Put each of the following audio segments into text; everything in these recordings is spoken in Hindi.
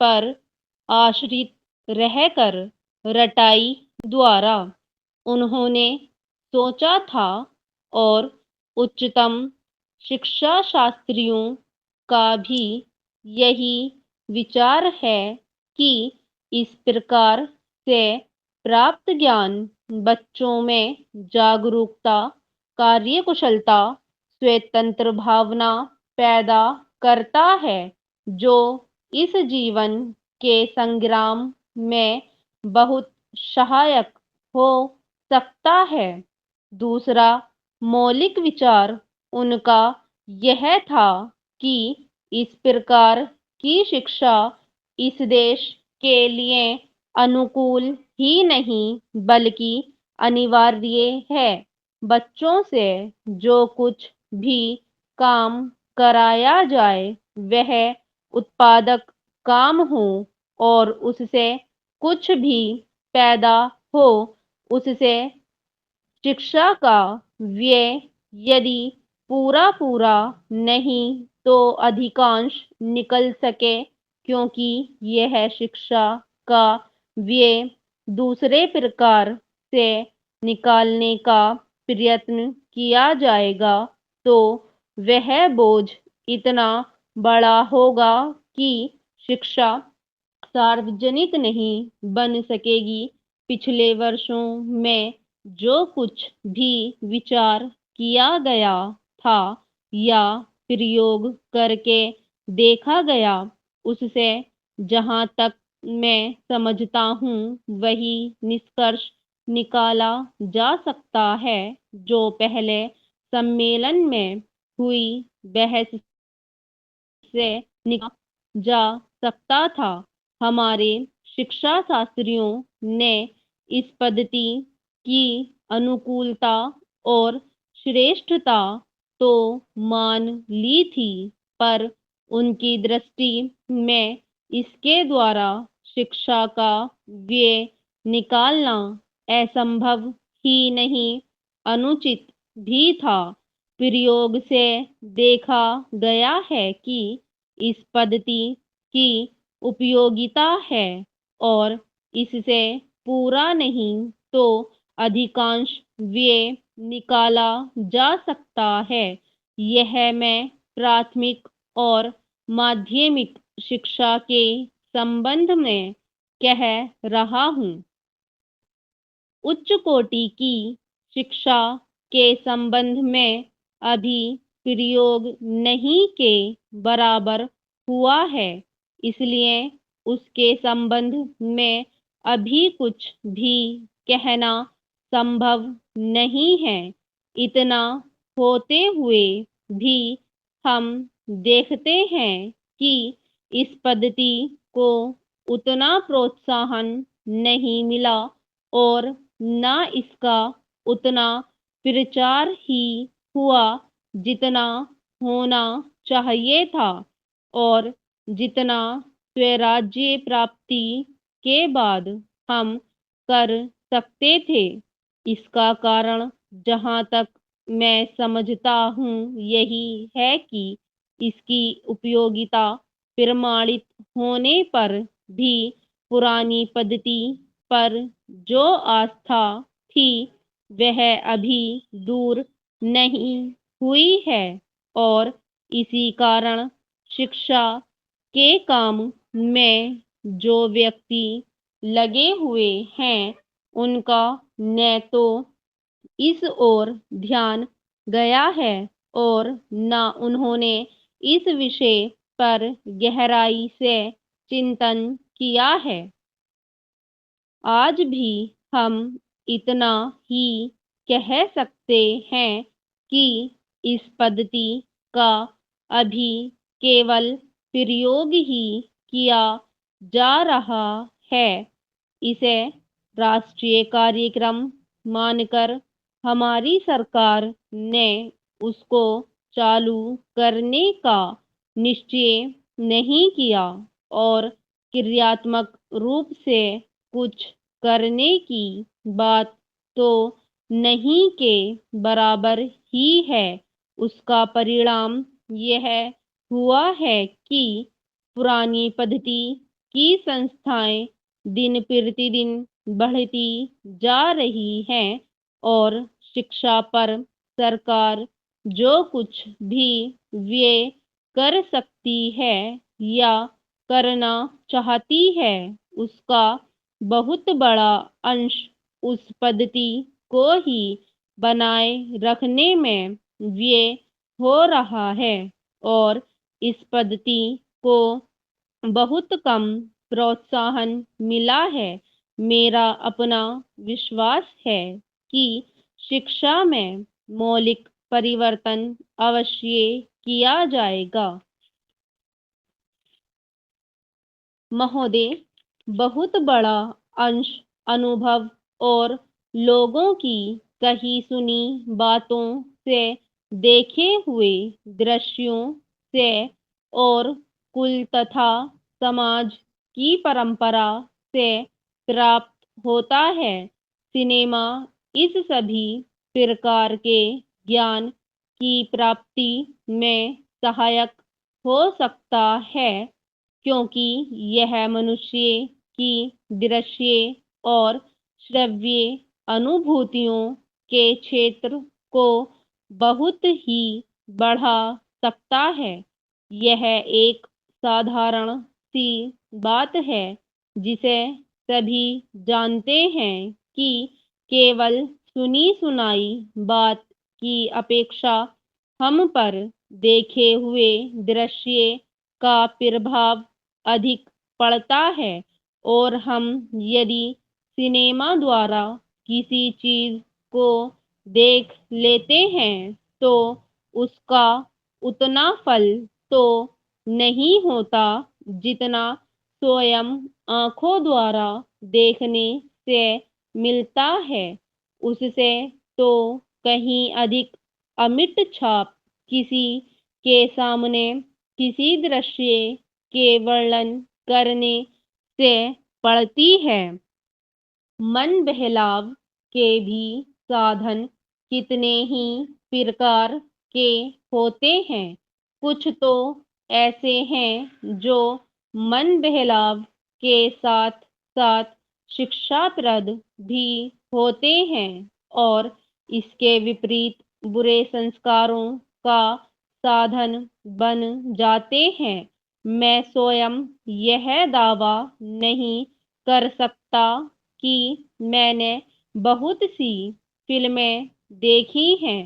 पर आश्रित रहकर रटाई द्वारा उन्होंने सोचा था और उच्चतम शिक्षा शास्त्रियों का भी यही विचार है कि इस प्रकार से प्राप्त ज्ञान बच्चों में जागरूकता, कार्यकुशलता, स्वतंत्र भावना पैदा करता है, जो इस जीवन के संग्राम में बहुत सहायक हो सकता है। दूसरा मौलिक विचार उनका यह था कि इस प्रकार की शिक्षा इस देश के लिए अनुकूल ही नहीं बल्कि अनिवार्य है। बच्चों से जो कुछ भी काम कराया जाए वह उत्पादक काम हो और उससे कुछ भी पैदा हो, उससे शिक्षा का व्यय यदि पूरा पूरा नहीं तो अधिकांश निकल सके, क्योंकि यह शिक्षा का व्यय दूसरे प्रकार से निकालने का प्रयत्न किया जाएगा तो वह बोझ इतना बड़ा होगा कि शिक्षा सार्वजनिक नहीं बन सकेगी। पिछले वर्षों में जो कुछ भी विचार किया गया था या प्रयोग करके देखा गया, उससे जहाँ तक मैं समझता हूँ वही निष्कर्ष निकाला जा सकता है जो पहले सम्मेलन में हुई बहस से निकाला जा सकता था। हमारे शिक्षा शास्त्रियों ने इस पद्धति की अनुकूलता और श्रेष्ठता तो मान ली थी, पर उनकी दृष्टि में इसके द्वारा शिक्षा का व्यय निकालना असंभव ही नहीं, अनुचित भी था। प्रयोग से देखा गया है कि इस पद्धति की उपयोगिता है और इससे पूरा नहीं तो अधिकांश व्यय निकाला जा सकता है। यह मैं प्राथमिक और माध्यमिक शिक्षा के संबंध में कह रहा हूँ। उच्च कोटि की शिक्षा के संबंध में अभी प्रयोग नहीं के बराबर हुआ है, इसलिए उसके संबंध में अभी कुछ भी कहना संभव नहीं है। इतना होते हुए भी हम देखते हैं कि इस पद्धति को उतना प्रोत्साहन नहीं मिला और ना इसका उतना प्रचार ही हुआ जितना होना चाहिए था और जितना स्वराज्य प्राप्ति के बाद हम कर सकते थे। इसका कारण जहाँ तक मैं समझता हूँ यही है कि इसकी उपयोगिता प्रमाणित होने पर भी पुरानी पद्धति पर जो आस्था थी वह अभी दूर नहीं हुई है और इसी कारण शिक्षा के काम में जो व्यक्ति लगे हुए हैं उनका न तो इस ओर ध्यान गया है और न उन्होंने इस विषय पर गहराई से चिंतन किया है। आज भी हम इतना ही कह सकते हैं कि इस पद्धति का अभी केवल प्रयोग ही किया जा रहा है। इसे राष्ट्रीय कार्यक्रम मानकर हमारी सरकार ने उसको चालू करने का निश्चय नहीं किया और क्रियात्मक रूप से कुछ करने की बात तो नहीं के बराबर ही है। उसका परिणाम यह हुआ है कि पुरानी पद्धति की संस्थाएं दिन प्रतिदिन बढ़ती जा रही हैं और शिक्षा पर सरकार जो कुछ भी व्यय कर सकती है या करना चाहती है उसका बहुत बड़ा अंश उस पद्धति को ही बनाए रखने में व्यय हो रहा है और इस पद्धति को बहुत कम प्रोत्साहन मिला है। मेरा अपना विश्वास है कि शिक्षा में मौलिक परिवर्तन अवश्य किया जाएगा। महोदय, बहुत बड़ा अंश अनुभव और लोगों की कही सुनी बातों से, देखे हुए दृश्यों से और कुल तथा समाज की परंपरा से प्राप्त होता है। सिनेमा इस सभी प्रकार के ज्ञान की प्राप्ति में सहायक हो सकता है क्योंकि यह मनुष्य की दृश्य और श्रव्य अनुभूतियों के क्षेत्र को बहुत ही बढ़ा सकता है। यह एक साधारण सी बात है जिसे सभी जानते हैं कि केवल सुनी सुनाई बात की अपेक्षा हम पर देखे हुए दृश्य का प्रभाव अधिक पड़ता है और हम यदि सिनेमा द्वारा किसी चीज को देख लेते हैं तो उसका उतना फल तो नहीं होता जितना स्वयं आंखों द्वारा देखने से मिलता है। उससे तो कहीं अधिक अमिट छाप किसी के सामने किसी दृश्य के वर्णन करने से पड़ती है। मन बहलाव के भी साधन कितने ही प्रकार के होते हैं। कुछ तो ऐसे हैं जो मन बहलाव के साथ साथ शिक्षाप्रद भी होते हैं और इसके विपरीत बुरे संस्कारों का साधन बन जाते हैं। मैं स्वयं यह दावा नहीं कर सकता कि मैंने बहुत सी फिल्में देखी हैं।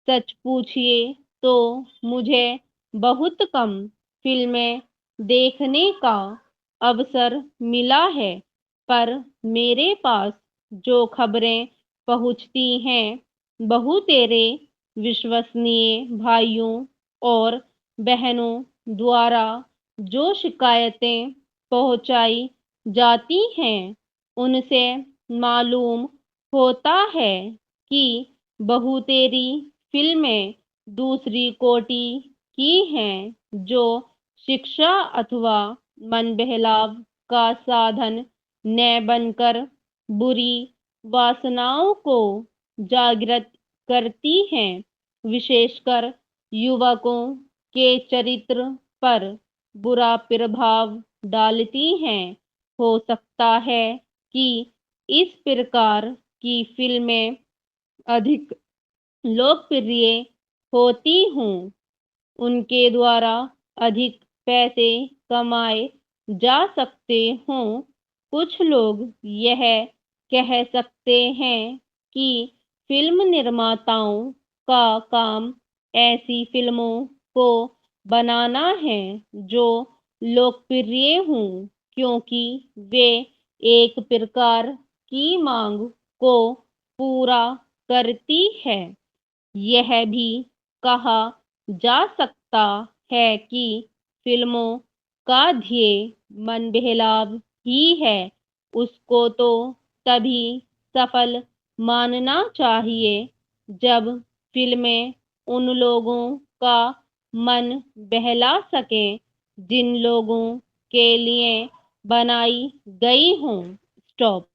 सच पूछिए तो मुझे बहुत कम फिल्में देखने का अवसर मिला है, पर मेरे पास जो खबरें पहुंचती हैं बहुतेरे विश्वसनीय भाइयों और बहनों द्वारा जो शिकायतें पहुंचाई जाती हैं उनसे मालूम होता है कि बहुतेरी फिल्में दूसरी कोटि की हैं जो शिक्षा अथवा मन बहलाव का साधन न बनकर बुरी वासनाओं को जागृत करती हैं, विशेषकर युवकों के चरित्र पर बुरा प्रभाव डालती हैं। हो सकता है कि इस प्रकार की फिल्में अधिक लोकप्रिय होती हों, उनके द्वारा अधिक पैसे कमाए जा सकते हों। कुछ लोग यह कह सकते हैं कि फिल्म निर्माताओं का काम ऐसी फिल्मों को बनाना है जो लोकप्रिय हों क्योंकि वे एक प्रकार की मांग को पूरा करती है। यह भी कहा जा सकता है कि फिल्मों का ध्येय मन बहलाव ही है। उसको तो तभी सफल मानना चाहिए जब फिल्में उन लोगों का मन बहला सकें जिन लोगों के लिए बनाई गई हों। स्टॉप।